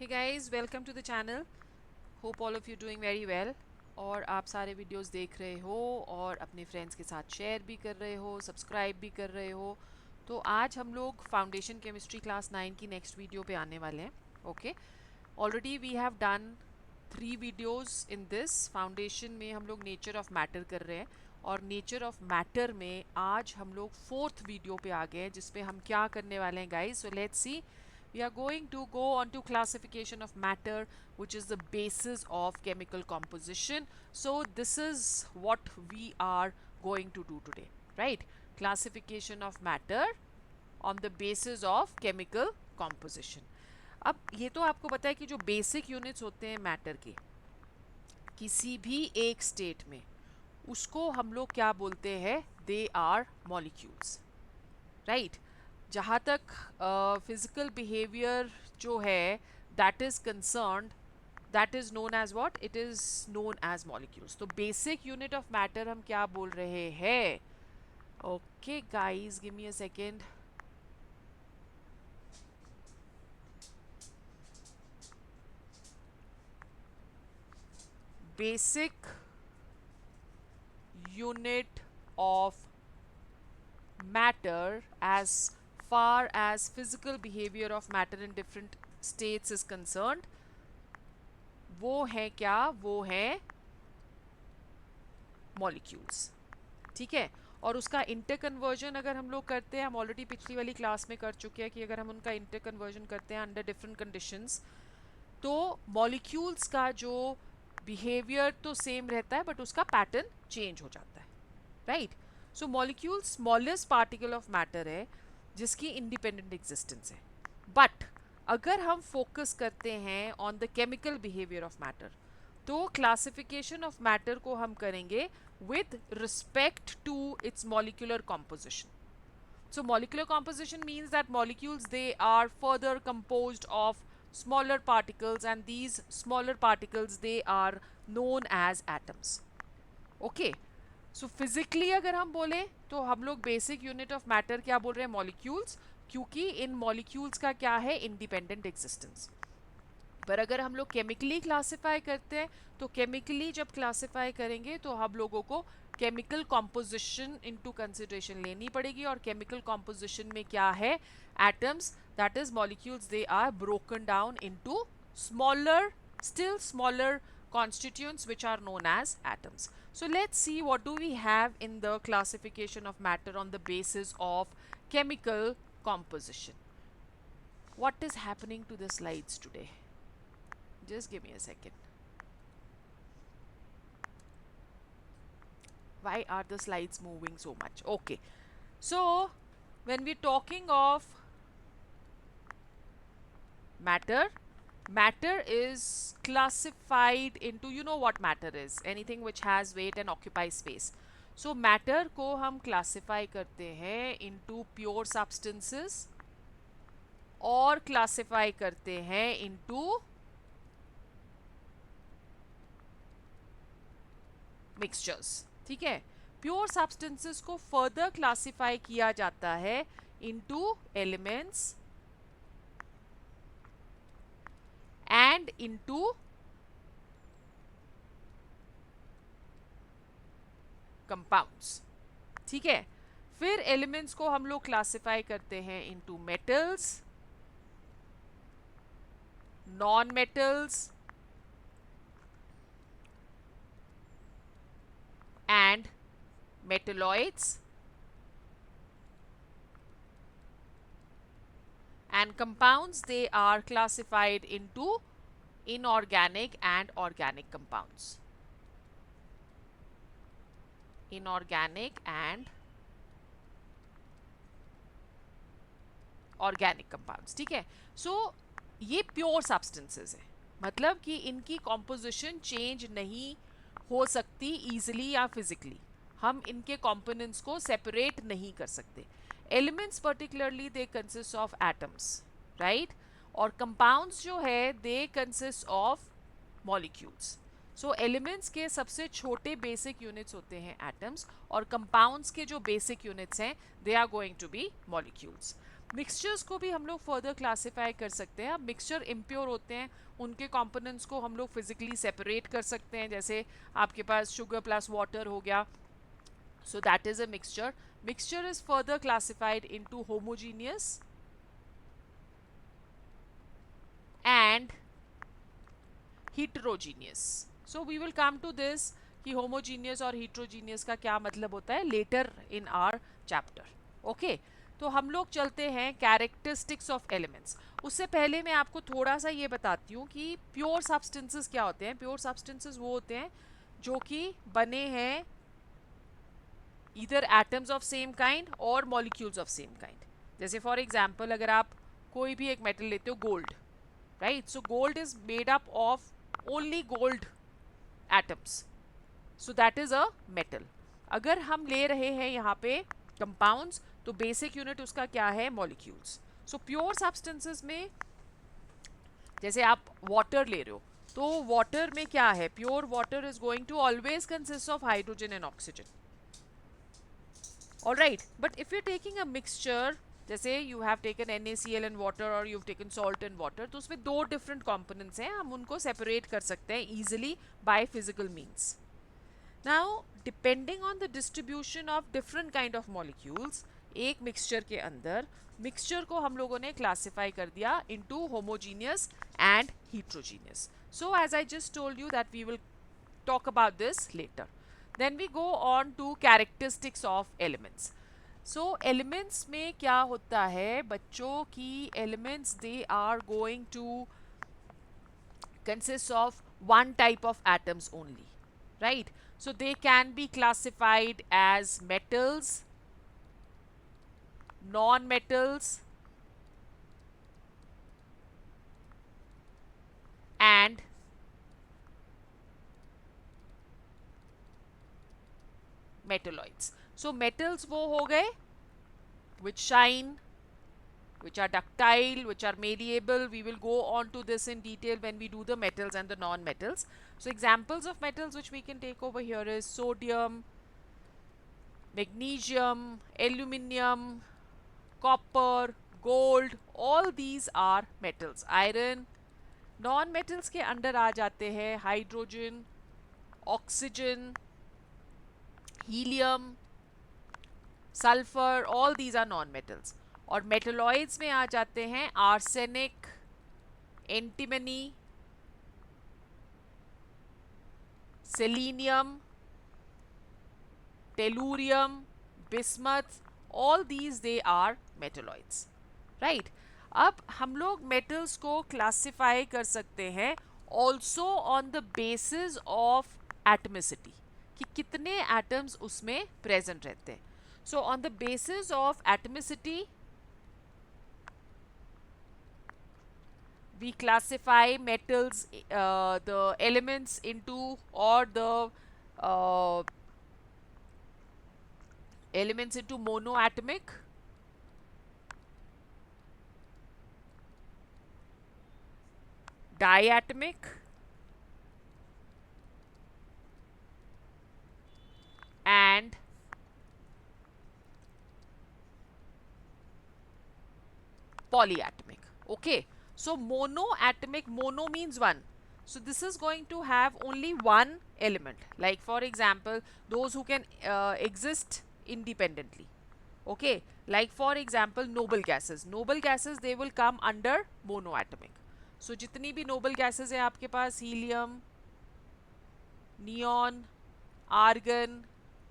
Hey guys, welcome to the channel. Hope all of you doing very well. और आप सारे videos देख रहे हो और अपने फ्रेंड्स के साथ शेयर भी कर रहे हो, सब्सक्राइब भी कर रहे हो. तो आज हम लोग फाउंडेशन केमिस्ट्री क्लास 9 की नेक्स्ट वीडियो पे आने वाले हैं. Okay, already we have done 3 videos in this. Foundation में हम लोग नेचर ऑफ मैटर कर रहे हैं और नेचर ऑफ मैटर में आज हम लोग 4th वीडियो पे आ गए हैं जिसपे हम क्या करने वाले हैं guys. So let's see. We are going to go on to classification of matter, which is the basis of chemical composition. So this is what we are going to do today, right? Classification of matter on the basis of chemical composition. अब ये तो आपको पता है कि जो basic units होते हैं मैटर के किसी भी एक स्टेट में, उसको हम लोग क्या बोलते हैं? They are molecules, right? जहाँ तक फिजिकल बिहेवियर जो है that is concerned, that is known as what? It is known as molecules. तो बेसिक यूनिट ऑफ मैटर हम क्या बोल रहे हैं? Okay guys, give me a second. Basic unit of matter as far as physical behavior of matter in different states is concerned, वो है क्या? वो है molecules. ठीक है. और उसका इंटर कन्वर्जन अगर हम लोग करते हैं, हम ऑलरेडी पिछली वाली क्लास में कर चुके हैं कि अगर हम उनका इंटर कन्वर्जन करते हैं अंडर डिफरेंट कंडीशंस, तो मॉलिक्यूल्स का जो बिहेवियर तो सेम रहता है बट उसका पैटर्न चेंज हो जाता है, right? So molecule smallest particle of matter है जिसकी इंडिपेंडेंट एग्जिस्टेंस है. बट अगर हम फोकस करते हैं on the chemical behaviour of matter, तो क्लासिफिकेशन ऑफ मैटर को हम करेंगे with respect to its molecular composition. So molecular composition means that molecules, they are further composed of smaller particles, and these smaller particles, they are known as atoms. Okay. So physically अगर हम बोले तो हम लोग basic unit of matter क्या बोल रहे हैं? molecules, क्योंकि इन molecules का क्या है? independent existence. पर अगर हम लोग केमिकली क्लासिफाई करते हैं तो केमिकली जब क्लासिफाई करेंगे तो हम लोगों को केमिकल कॉम्पोजिशन इनटू कंसिडरेशन लेनी पड़ेगी. और केमिकल कॉम्पोजिशन में क्या है? Atoms, that is molecules, they are broken down into smaller, still smaller constituents which are known as atoms. So let's see what do we have in the classification of matter on the basis of chemical composition. What is happening to the slides today? Just give me a second. Why are the slides moving so much? Okay, so when we're talking of matter, matter is classified into, you know what matter is? Anything which has weight and occupies space. So matter को हम classify करते हैं into pure substances और classify करते हैं into mixtures. ठीक है. Pure substances को फर्दर क्लासिफाई किया जाता है into elements and into compounds. ठीक है. फिर एलिमेंट्स को हम लोग क्लासिफाई करते हैं into metals, non metals and metalloids, and compounds, they are classified into inorganic and organic compounds. Inorganic and organic compounds. ठीक है. So ये प्योर सब्सटेंसेस है, मतलब कि इनकी कॉम्पोजिशन चेंज नहीं हो सकती ईजिली या फिजिकली. हम इनके कंपोनेंट्स को सेपरेट नहीं कर सकते. Elements particularly they consist of atoms, right? और कंपाउंड्स जो है they consist of molecules. So elements के सबसे छोटे बेसिक यूनिट्स होते हैं एटम्स, और कंपाउंड्स के जो बेसिक यूनिट्स हैं they are going to be molecules. Mixtures को भी हम लोग फर्दर क्लासिफाई कर सकते हैं. अब मिक्सचर इम्प्योर होते हैं, उनके कंपोनेंट्स को हम लोग फिजिकली सेपरेट कर सकते हैं. जैसे आपके पास शुगर प्लस वाटर हो गया, so that is a mixture. Mixture is further classified into homogeneous and heterogeneous. So we will come to this कि homogeneous और heterogeneous का क्या मतलब होता है later in our chapter. Okay, तो हम लोग चलते हैं characteristics of elements. उससे पहले मैं आपको थोड़ा सा ये बताती हूँ कि pure substances क्या होते हैं. Pure substances वो होते हैं जो कि बने हैं either atoms of same kind or molecules of same kind. जैसे फॉर एग्जाम्पल अगर आप कोई भी एक मेटल लेते हो, gold, right, so gold is made up of only gold atoms, so that is a metal. अगर हम ले रहे हैं यहाँ पे कंपाउंड्स, तो बेसिक यूनिट उसका क्या है, मॉलिक्यूल्स. सो प्योर सब्सटेंसेस में जैसे आप वाटर ले रहे हो, तो वाटर में क्या है, pure water is going to always consist of hydrogen and oxygen. All right, but if you're taking a mixture, जैसे you have taken NaCl and water or you've taken salt and water, तो उसमें दो different components हैं, हम उनको separate कर सकते हैं easily by physical means. Now, depending on the distribution of different kind of molecules, एक mixture के अंदर mixture को हम लोगों ने classify कर दिया into homogeneous and heterogeneous. So as I just told you that we will talk about this later. Then we go on to characteristics of elements. So elements में क्या होता है बच्चों की, elements they are going to consist of one type of atoms only, right? So they can be classified as metals, non-metals and metalloids. So metals वो हो गए which shine, which are ductile, which are malleable. We will go on to this in detail when we do the metals and the non-metals. So examples of metals which we can take over here is sodium, magnesium, aluminium, copper, gold. All these are metals. Iron. Non-metals के अंदर आ जाते हैं hydrogen, oxygen, helium, sulfur, all these are non-metals. और metalloids में आ जाते हैं arsenic, antimony, selenium, tellurium, bismuth, all these they are metalloids, right? अब हम लोग metals को classify कर सकते हैं also on the basis of atomicity, कि कितने atoms उसमें present रहते हैं. So on the basis of atomicity we classify metals, the elements into, or the elements into monoatomic, diatomic, and polyatomic. Okay, so monoatomic, mono means one, so this is going to have only one element, like for example those who can exist independently. Okay, like for example noble gases, noble gases they will come under monoatomic. So जितनी भी noble gases है आपके पास, helium, neon, argon,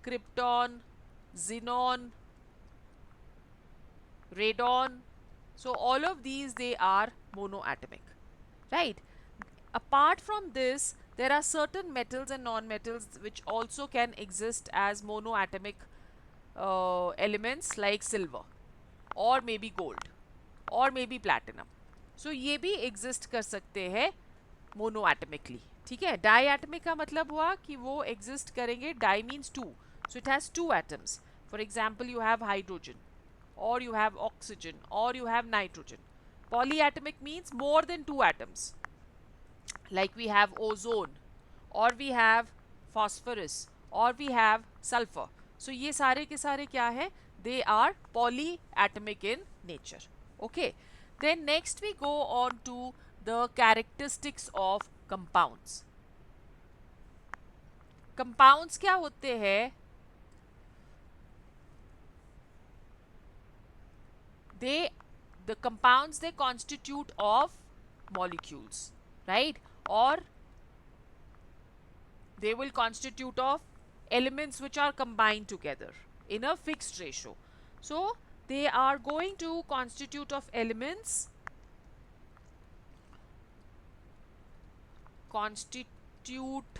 krypton, xenon, radon, so all of these they are monoatomic, right? Apart from this, there are certain metals and non-metals which also can exist as monoatomic elements, like silver or maybe gold or maybe platinum. So ये भी exist कर सकते हैं monoatomically. ठीक है, diatomic का मतलब हुआ कि वो exist करेंगे, di means two, so it has two atoms. For example, you have hydrogen, or you have oxygen, or you have nitrogen. Polyatomic means more than two atoms, like we have ozone, or we have phosphorus, or we have sulfur. So ये सारे के सारे क्या है, they are polyatomic in nature. Okay, then next we go on to the characteristics of compounds. Compounds क्या होते हैं? they the compounds they constitute of molecules, right? Or they will constitute of elements which are combined together in a fixed ratio. So they are going to constitute of elements constitute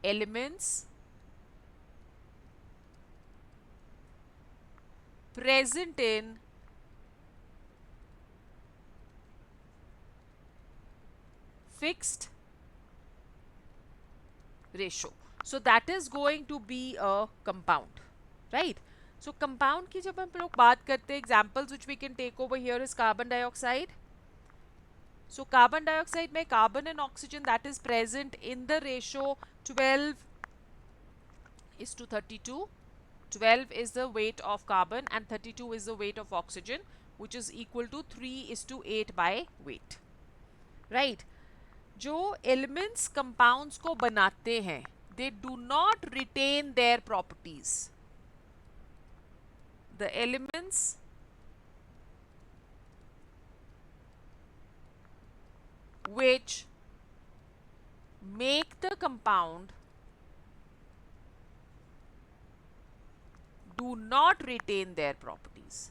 elements present in fixed ratio. So that is going to be a compound, right? So compound की जब हम लोग बात करते हैं, examples which we can take over here is carbon dioxide. So carbon dioxide में carbon and oxygen that is present in the ratio 12 is to 32. 12 is the weight of carbon and 32 is the weight of oxygen, which is equal to 3 is to 8 by weight, right? जो elements compounds को बनाते हैं, they do not retain their properties. The elements which make the compound do not retain their properties.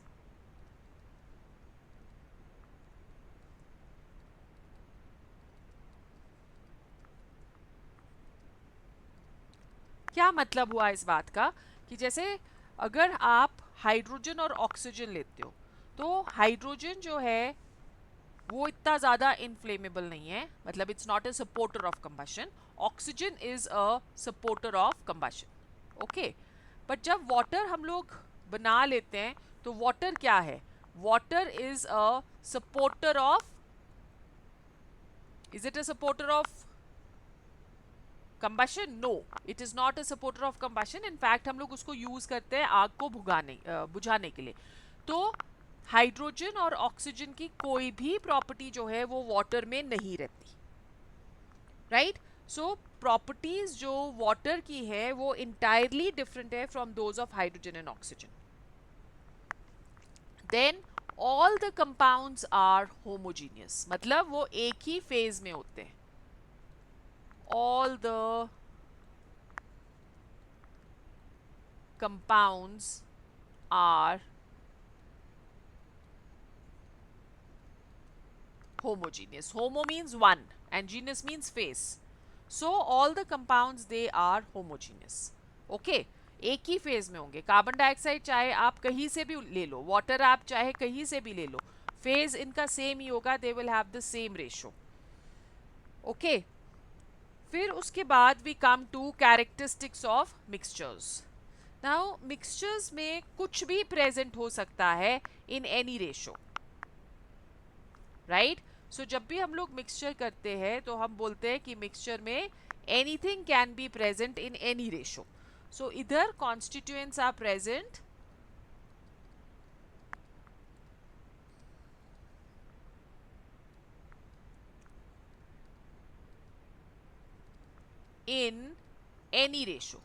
क्या मतलब हुआ इस बात का कि जैसे अगर आप हाइड्रोजन और ऑक्सीजन लेते हो तो हाइड्रोजन जो है वो इतना ज़्यादा इनफ्लेमेबल नहीं है, मतलब it's not a supporter of combustion. Oxygen is a supporter of combustion. Okay, but जब वाटर हम लोग बना लेते हैं तो वाटर क्या है? Water is a supporter of, is it a supporter of combustion? No, it is not a supporter of combustion. In fact हम लोग उसको यूज करते हैं आग को बुझाने के लिए. तो हाइड्रोजन और ऑक्सीजन की कोई भी प्रॉपर्टी जो है वो वाटर में नहीं रहती, राइट? सो प्रॉपर्टीज जो वाटर की है वो इंटायरली डिफरेंट है from those of hydrogen and oxygen. Then all the compounds are homogeneous, मतलब वो एक ही फेज में होते हैं. all the compounds are homogeneous. Homo means one and genus means phase. So all the compounds they are homogeneous. Okay, एक ही phase में होंगे. Carbon dioxide चाहे आप कहीं से भी ले लो, वाटर आप चाहे कहीं से भी ले लो, फेज इनका सेम ही होगा. They will have the same ratio. Okay, फिर उसके बाद we come to characteristics of mixtures. Now mixtures में कुछ भी प्रेजेंट हो सकता है in any ratio, right? So जब भी हम लोग मिक्सचर करते हैं तो हम बोलते हैं कि मिक्सचर में anything can be present in any ratio. So इधर constituents are present in any ratio.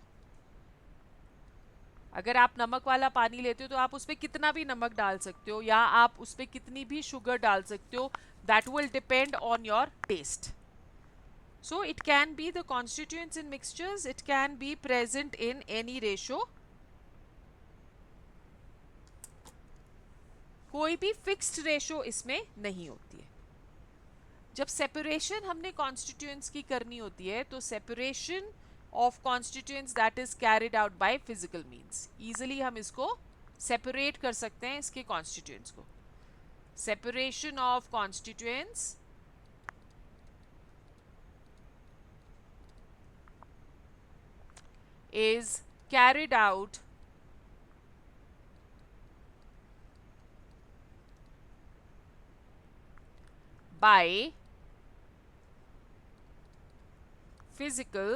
अगर आप नमक वाला पानी लेते हो तो आप उसमें कितना भी नमक डाल सकते हो या आप उसमें कितनी भी शुगर डाल सकते हो. That will depend on your taste. So it can be the constituents in mixtures, it can be present in any ratio. कोई भी फिक्स्ड रेशो इसमें नहीं होती है. जब सेपरेशन हमने कॉन्स्टिट्यूएंट्स की करनी होती है तो separation of constituents that is carried out by physical means. Easily हम इसको सेपरेट कर सकते हैं इसके कॉन्स्टिट्यूएंट्स को. Separation of constituents is carried out by physical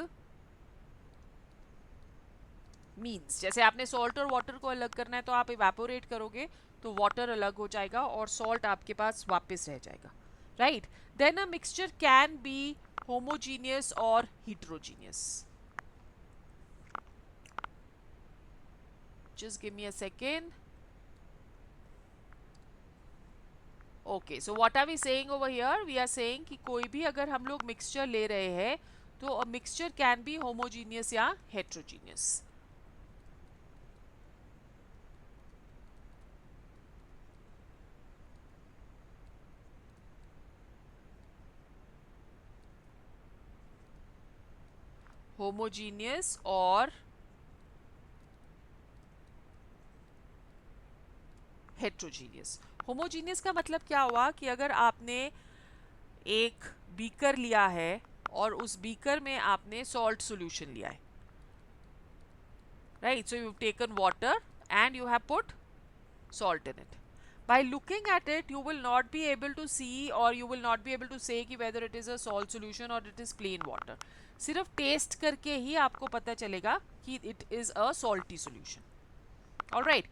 means जैसे आपने सॉल्ट और वाटर को अलग करना है तो आप इवेपोरेट करोगे तो वाटर अलग हो जाएगा और सॉल्ट आपके पास वापस रह जाएगा, right. Then a mixture can be homogeneous और heterogeneous. Just give me a second. Okay, so what are we saying over here? We are saying कि कोई भी अगर हम लोग मिक्सचर ले रहे हैं तो a mixture can be homogeneous या heterogeneous. Homogeneous और heterogeneous. Homogeneous का मतलब क्या हुआ कि अगर आपने एक बीकर लिया है और उस बीकर में आपने सॉल्ट सॉल्यूशन लिया है, right? So you've taken water and you have put salt in it. By looking at it, you will not be able to see or you will not be able to say कि whether it is a salt solution or it is plain water. सिर्फ test करके ही आपको पता चलेगा कि it is a salty solution. Alright.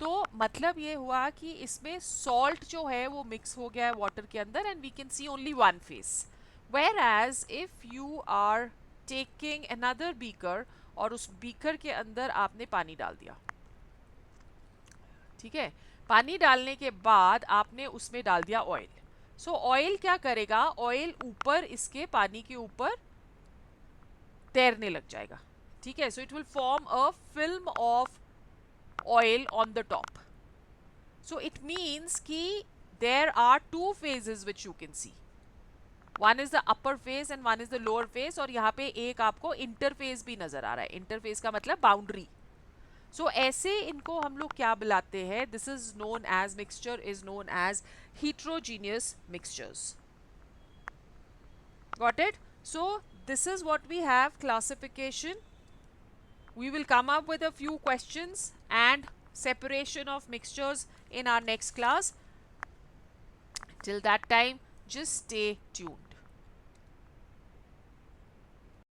तो मतलब ये हुआ कि इसमें सॉल्ट जो है वो मिक्स हो गया है वाटर के अंदर and we can see only one phase. Whereas if you are taking another beaker और उस बीकर के अंदर आपने पानी डाल दिया, ठीक है, पानी डालने के बाद आपने उसमें डाल दिया ऑयल. सो ऑयल क्या करेगा, ऑयल ऊपर इसके पानी के ऊपर तैरने लग जाएगा, ठीक है. So it will form a film of oil on the top. So it means कि there are two phases which you can see. One is the upper phase and one is the lower phase. और यहाँ पे एक आपको interface भी नजर आ रहा है. Interface का मतलब boundary. So ऐसे इनको हम लोग क्या बुलाते हैं? This is known as mixture is known as heterogeneous mixtures. Got it? So this is what we have classification. We will come up with a few questions and separation of mixtures in our next class. Till that time, just stay tuned.